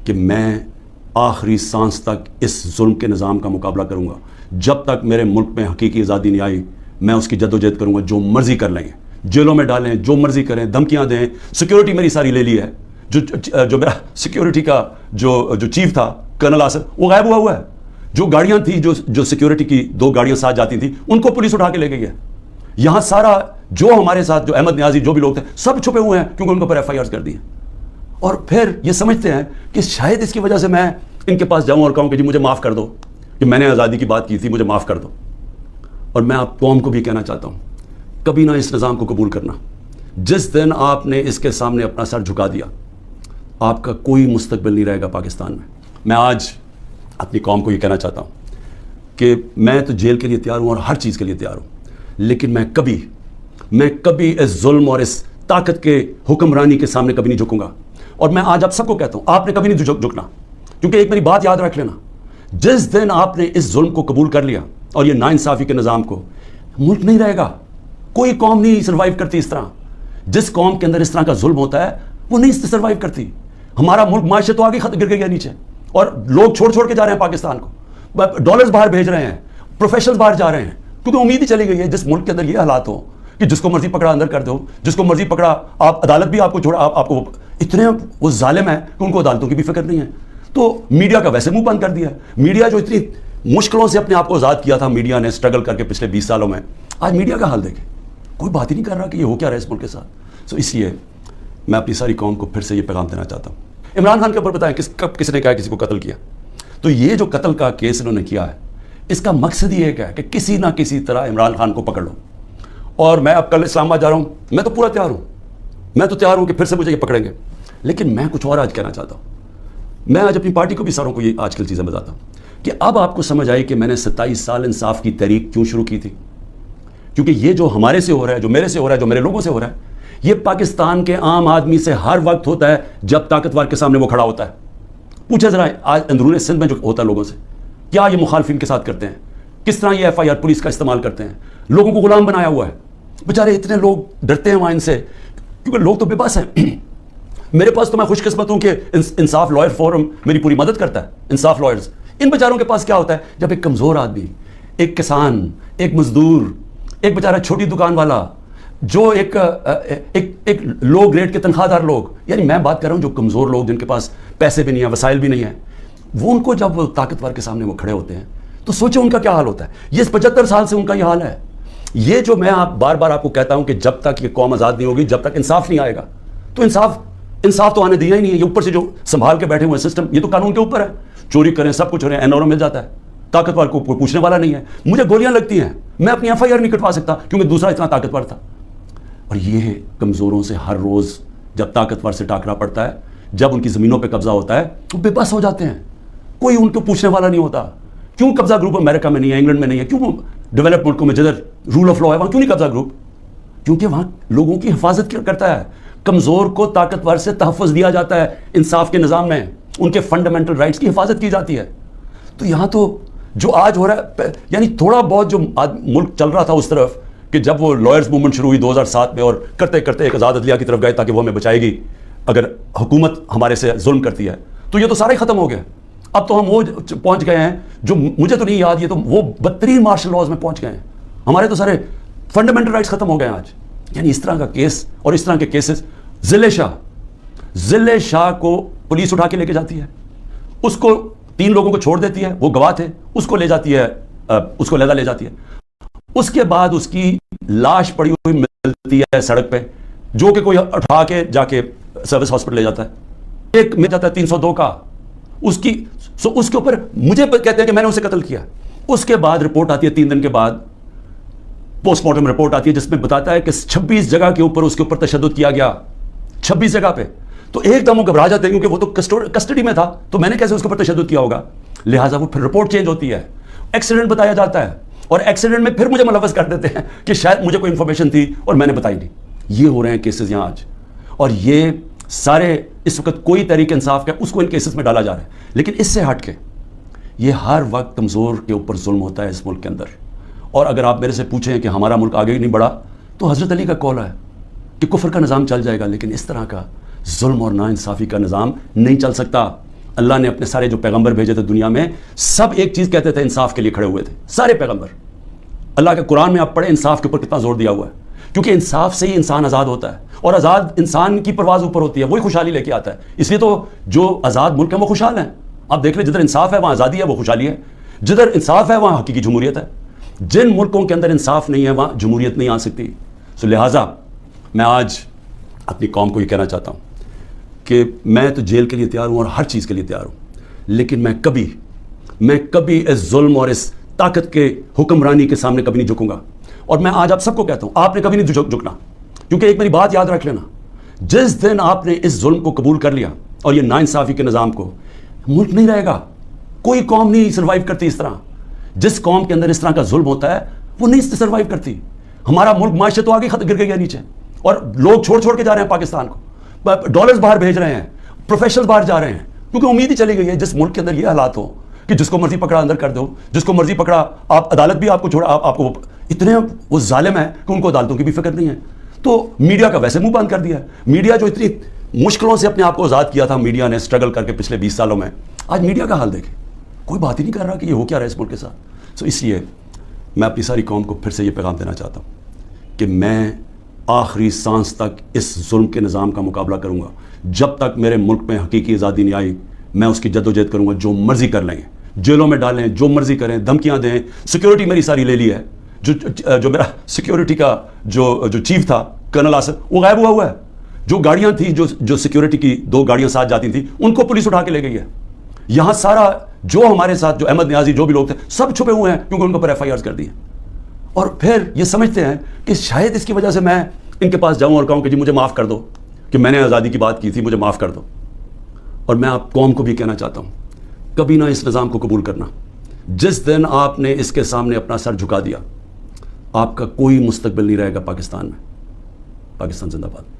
کہ میں آخری سانس تک اس ظلم کے نظام کا مقابلہ کروں گا. جب تک میرے ملک میں حقیقی آزادی نہیں آئی میں اس کی جد و جہد کروں گا. جو مرضی کر لیں, جیلوں میں ڈالیں, جو مرضی کریں, دھمکیاں دیں. سیکیورٹی میری ساری لے لی ہے. جو میرا سیکیورٹی کا جو چیف تھا کرنل آصف, وہ غائب ہوا ہے. جو گاڑیاں تھیں جو سیکیورٹی کی 2 گاڑیاں ساتھ جاتی تھیں ان کو پولیس اٹھا کے لے گئی ہے. یہاں سارا جو ہمارے ساتھ جو احمد نیازی جو بھی لوگ تھے سب چھپے ہوئے ہیں کیونکہ ان کے اوپر FIRs کر دی ہیں. اور پھر یہ سمجھتے ہیں کہ شاید اس کی وجہ سے میں ان کے پاس جاؤں اور کہوں کہ جی مجھے معاف کر دو کہ میں نے آزادی کی بات کی تھی, مجھے معاف کر دو. اور میں آپ قوم کو بھی کہنا چاہتا ہوں, کبھی نہ اس نظام کو قبول کرنا. جس دن آپ نے اس کے سامنے اپنا سر جھکا دیا آپ کا کوئی مستقبل نہیں رہے گا پاکستان میں. میں آج اپنی قوم کو یہ کہنا چاہتا ہوں کہ میں تو جیل کے لیے تیار ہوں اور ہر چیز کے لیے تیار ہوں, لیکن میں کبھی اس ظلم اور اس طاقت کے حکمرانی کے سامنے کبھی نہیں جھکوں گا. اور میں آج آپ سب کو کہتا ہوں آپ نے کبھی نہیں جھکنا, کیونکہ ایک میری بات یاد رکھ لینا, جس دن آپ نے اس ظلم کو قبول کر لیا اور یہ ناانصافی کے نظام کو, ملک نہیں رہے گا. کوئی قوم نہیں سروائیو کرتی اس طرح. جس قوم کے اندر اس طرح کا ظلم ہوتا ہے وہ نہیں سروائیو کرتی. ہمارا ملک معاشرت تو آگے گر گیا نیچے, اور لوگ چھوڑ کے جا رہے ہیں پاکستان کو, ڈالرز باہر بھیج رہے ہیں, پروفیشنلز باہر جا رہے ہیں, کیونکہ امید ہی چلی گئی ہے جس ملک کے اندر یہ حالات ہو کہ جس کو مرضی پکڑا اندر کر دو, جس کو مرضی پکڑا آپ عدالت بھی آپ کو چھوڑا, آپ کو اتنے وہ ظالم ہے کہ ان کو عدالتوں کی بھی فکر نہیں ہے. تو میڈیا کا ویسے منہ بند کر دیا ہے. میڈیا جو اتنی مشکلوں سے اپنے آپ کو آزاد کیا تھا میڈیا نے اسٹرگل کر کے پچھلے 20 سالوں میں, آج میڈیا کا حال دیکھیں, کوئی بات ہی نہیں کر رہا کہ یہ ہو کیا رہا ہے اس ملک کے ساتھ. سو اس لیے میں اپنی ساری قوم کو پھر سے یہ پیغام دینا چاہتا ہوں. عمران خان کے اوپر بتائیں کب کس نے کہا کسی کو قتل کیا؟ تو یہ جو قتل کا کیس انہوں نے کیا ہے اس کا مقصد ہی ایک ہے کہ کسی نہ کسی طرح عمران خان کو پکڑ لو. اور میں اب کل اسلام آباد جا رہا ہوں, میں تو پورا تیار ہوں, میں تو تیار ہوں کہ پھر سے مجھے یہ پکڑیں گے. لیکن میں کچھ اور آج کہنا چاہتا ہوں. میں آج اپنی پارٹی کو بھی ساروں کو یہ آج کل چیزیں بتاتا ہوں کہ اب آپ کو سمجھ آئی کہ میں نے 27 سال انصاف کی تحریک کیوں شروع کی تھی. کیونکہ یہ جو ہمارے سے ہو رہا ہے, جو میرے سے ہو رہا ہے, جو میرے لوگوں سے ہو رہا ہے, یہ پاکستان کے عام آدمی سے ہر وقت ہوتا ہے جب طاقتور کے سامنے وہ کھڑا ہوتا ہے. پوچھے ذرا آج اندرون سندھ میں جو ہوتا ہے لوگوں سے, کیا یہ مخالفین کے ساتھ کرتے ہیں, کس طرح یہ FIR پولیس کا استعمال کرتے ہیں, لوگوں کو غلام بنایا ہوا ہے. بیچارے اتنے لوگ ڈرتے ہیں وہاں ان سے کیونکہ لوگ تو بے بس ہیں. میرے پاس تو میں خوش قسمت ہوں کہ انصاف لائر فورم میری پوری مدد کرتا ہے. انصاف لائرز, ان بیچاروں کے پاس کیا ہوتا ہے جب ایک کمزور آدمی, ایک کسان, ایک مزدور, ایک بیچارہ چھوٹی دکان والا, جو ایک لو گریڈ کے تنخواہ دار لوگ, یعنی میں بات کر رہا ہوں جو کمزور لوگ جن کے پاس پیسے بھی نہیں ہیں, وسائل بھی نہیں ہیں, وہ ان کو جب وہ طاقتور کے سامنے وہ کھڑے ہوتے ہیں تو سوچیں ان کا کیا حال ہوتا ہے. یہ 75 سال سے ان کا یہ حال ہے. یہ جو میں بار بار آپ کو کہتا ہوں کہ جب تک یہ قوم آزاد نہیں ہوگی, جب تک انصاف نہیں آئے گا, تو انصاف تو آنے دیا ہی نہیں ہے. یہ اوپر سے جو سنبھال کے بیٹھے ہوئے سسٹم, یہ تو قانون کے اوپر ہے, چوری کریں سب کچھ ہو رہے ہیں, NRO مل جاتا ہے, طاقتور کو کوئی پوچھنے والا نہیں ہے. مجھے گولیاں لگتی ہیں, میں اپنی FIR نہیں کٹوا سکتا کیونکہ دوسرا اتنا طاقتور تھا. اور یہ کمزوروں سے ہر روز جب طاقتور سے ٹاکرا پڑتا ہے, جب ان کی زمینوں پہ قبضہ ہوتا ہے تو بے بس ہو جاتے ہیں, کوئی ان کو پوچھنے والا نہیں ہوتا. کیوں قبضہ گروپ امریکہ میں نہیں ہے, انگلینڈ میں نہیں ہے, کیوں ڈیولپ ملکوں میں جدھر رول آف لا ہے وہاں کیوں نہیں قبضہ گروپ؟ کیونکہ وہاں لوگوں کی حفاظت کرتا ہے. کمزور کو طاقتور سے تحفظ دیا جاتا ہے انصاف کے نظام میں, ان کے فنڈامنٹل رائٹس کی حفاظت کی جاتی ہے. تو یہاں تو جو آج ہو رہا ہے, یعنی تھوڑا بہت جو ملک چل رہا تھا اس طرف کہ جب وہ لائرز موومنٹ شروع ہوئی 2007 میں, اور کرتے کرتے ایک آزاد عدلیہ کی طرف گئے تاکہ وہ ہمیں بچائے گی اگر حکومت ہمارے سے ظلم کرتی ہے, تو یہ تو سارا ہی ختم ہو گیا. اب تو ہم وہ پہنچ گئے ہیں جو مجھے تو نہیں یاد, یہ تو وہ بدترین مارشل لاز میں پہنچ گئے ہیں. ہمارے تو سارے فنڈامنٹل رائٹس ختم ہو گئے ہیں آج. یعنی اس طرح کا کیس اور اس طرح کے کیسز, ضلع شاہ کو پولیس اٹھا کے لے کے جاتی ہے, اس کو 3 لوگوں کو چھوڑ دیتی ہے, وہ گواہ تھے, اس کو لے جاتی ہے, اس کو علیحدہ لے جاتی ہے. اس کے بعد اس کی لاش پڑی ہوئی ملتی ہے سڑک پہ, جو کہ کوئی اٹھا کے جا کے سروس ہاسپٹل لے جاتا ہے. ایک مل جاتا ہے 302 کا, اس کے اوپر مجھے کہتے ہیں کہ میں نے اسے قتل کیا. اس کے بعد رپورٹ آتی ہے 3 دن کے بعد, پوسٹ مارٹم رپورٹ آتی ہے جس میں بتاتا ہے کہ 26 جگہ کے اوپر اس کے اوپر تشدد کیا گیا, 26 جگہ پہ. تو ایک دم وہ گھبرا جاتے ہیں کیونکہ وہ تو کسٹڈی میں تھا, تو میں نے کیسے اس کے اوپر تشدد کیا ہوگا. لہٰذا وہ پھر رپورٹ چینج ہوتی ہے, ایکسیڈنٹ بتایا جاتا ہے, اور ایکسیڈنٹ میں پھر مجھے ملوث کر دیتے ہیں کہ شاید مجھے کوئی انفارمیشن تھی اور میں نے بتائی نہیں. یہ ہو رہے ہیں کیسز یہاں آج, اور یہ سارے اس وقت کوئی تحریک انصاف کا اس کو ان کیسز میں ڈالا جا رہا ہے. لیکن اس سے ہٹ کے یہ ہر وقت کمزور کے اوپر ظلم ہوتا ہے اس ملک کے اندر. اور اگر آپ میرے سے پوچھیں کہ ہمارا ملک آگے ہی نہیں بڑھا, تو حضرت علی کا قول ہے کہ کفر کا نظام چل جائے گا, لیکن اس طرح کا ظلم اور ناانصافی کا نظام نہیں چل سکتا. اللہ نے اپنے سارے جو پیغمبر بھیجے تھے دنیا میں، سب ایک چیز کہتے تھے، انصاف کے لیے کھڑے ہوئے تھے سارے پیغمبر۔ اللہ کے قرآن میں آپ پڑھیں انصاف کے اوپر کتنا زور دیا ہوا ہے، کیونکہ انصاف سے ہی انسان آزاد ہوتا ہے، اور آزاد انسان کی پرواز اوپر ہوتی ہے، وہی خوشحالی لے کے آتا ہے۔ اس لیے تو جو آزاد ملک ہیں وہ خوشحال ہیں۔ آپ دیکھ لیں جدھر انصاف ہے وہاں آزادی ہے، وہ خوشحالی ہے، جدھر انصاف ہے وہاں حقیقی جمہوریت ہے۔ جن ملکوں کے اندر انصاف نہیں ہے وہاں جمہوریت نہیں آ سکتی۔ سو لہٰذا میں آج اپنی قوم کو یہ کہنا چاہتا ہوں کہ میں تو جیل کے لیے تیار ہوں اور ہر چیز کے لیے تیار ہوں، لیکن میں کبھی اس ظلم اور اس طاقت کے حکمرانی کے سامنے کبھی نہیں جھکوں گا۔ اور میں آج آپ سب کو کہتا ہوں، آپ نے کبھی نہیں جھکنا، کیونکہ ایک میری بات یاد رکھ لینا، جس دن آپ نے اس ظلم کو قبول کر لیا اور یہ ناانصافی کے نظام کو، ملک نہیں رہے گا۔ کوئی قوم نہیں سروائیو کرتی اس طرح۔ جس قوم کے اندر اس طرح کا ظلم ہوتا ہے وہ نہیں سروائیو کرتی۔ ہمارا ملک معاشرت تو آگے گر گیا نیچے، اور لوگ چھوڑ کے جا رہے ہیں پاکستان کو، ڈالرز باہر بھیج رہے ہیں، پروفیشنل باہر جا رہے ہیں، کیونکہ امید ہی چلی گئی ہے جس ملک کے اندر یہ حالات ہو کہ جس کو مرضی پکڑا اندر کر دو، جس کو مرضی پکڑا آپ عدالت بھی آپ کو چھوڑا، آپ کو اتنے وہ ظالم ہے کہ ان کو عدالتوں کی بھی فکر نہیں ہے۔ تو میڈیا کا ویسے منہ بند کر دیا ہے۔ میڈیا جو اتنی مشکلوں سے اپنے آپ کو آزاد کیا تھا میڈیا نے اسٹرگل کر کے پچھلے 20 سالوں میں، آج میڈیا کا حال دیکھیں، کوئی بات ہی نہیں کر رہا کہ یہ ہو کیا رہا ہے اس ملک کے ساتھ۔ اس لیے میں اپنی ساری قوم کو پھر سے یہ پیغام دینا چاہتا ہوں کہ میں آخری سانس تک اس ظلم کے نظام کا مقابلہ کروں گا۔ جب تک میرے ملک میں حقیقی آزادی نہیں آئی میں اس کی جد و جہد کروں گا۔ جو مرضی کر لیں، جیلوں میں ڈالیں، جو مرضی کریں، دھمکیاں دیں، سیکیورٹی میری ساری لے لی ہے۔ جو میرا سیکیورٹی کا جو چیف تھا کرنل آصف، وہ غائب ہوا ہے۔ جو گاڑیاں تھیں، جو سیکیورٹی کی 2 گاڑیاں ساتھ جاتی تھیں، ان کو پولیس اٹھا کے لے گئی ہے۔ یہاں سارا جو ہمارے ساتھ جو احمد نیازی جو بھی لوگ تھے سب چھپے ہوئے ہیں، کیونکہ ان کے اوپر FIRs کر دی ہیں۔ اور پھر یہ سمجھتے ہیں کہ شاید اس کی وجہ سے میں ان کے پاس جاؤں اور کہوں کہ جی مجھے معاف کر دو کہ میں نے آزادی کی بات کی تھی، مجھے معاف کر دو۔ اور میں آپ قوم کو بھی کہنا چاہتا ہوں، کبھی نہ اس نظام کو قبول کرنا۔ جس دن آپ نے اس کے سامنے اپنا سر جھکا دیا، آپ کا کوئی مستقبل نہیں رہے گا پاکستان میں۔ پاکستان زندہ باد۔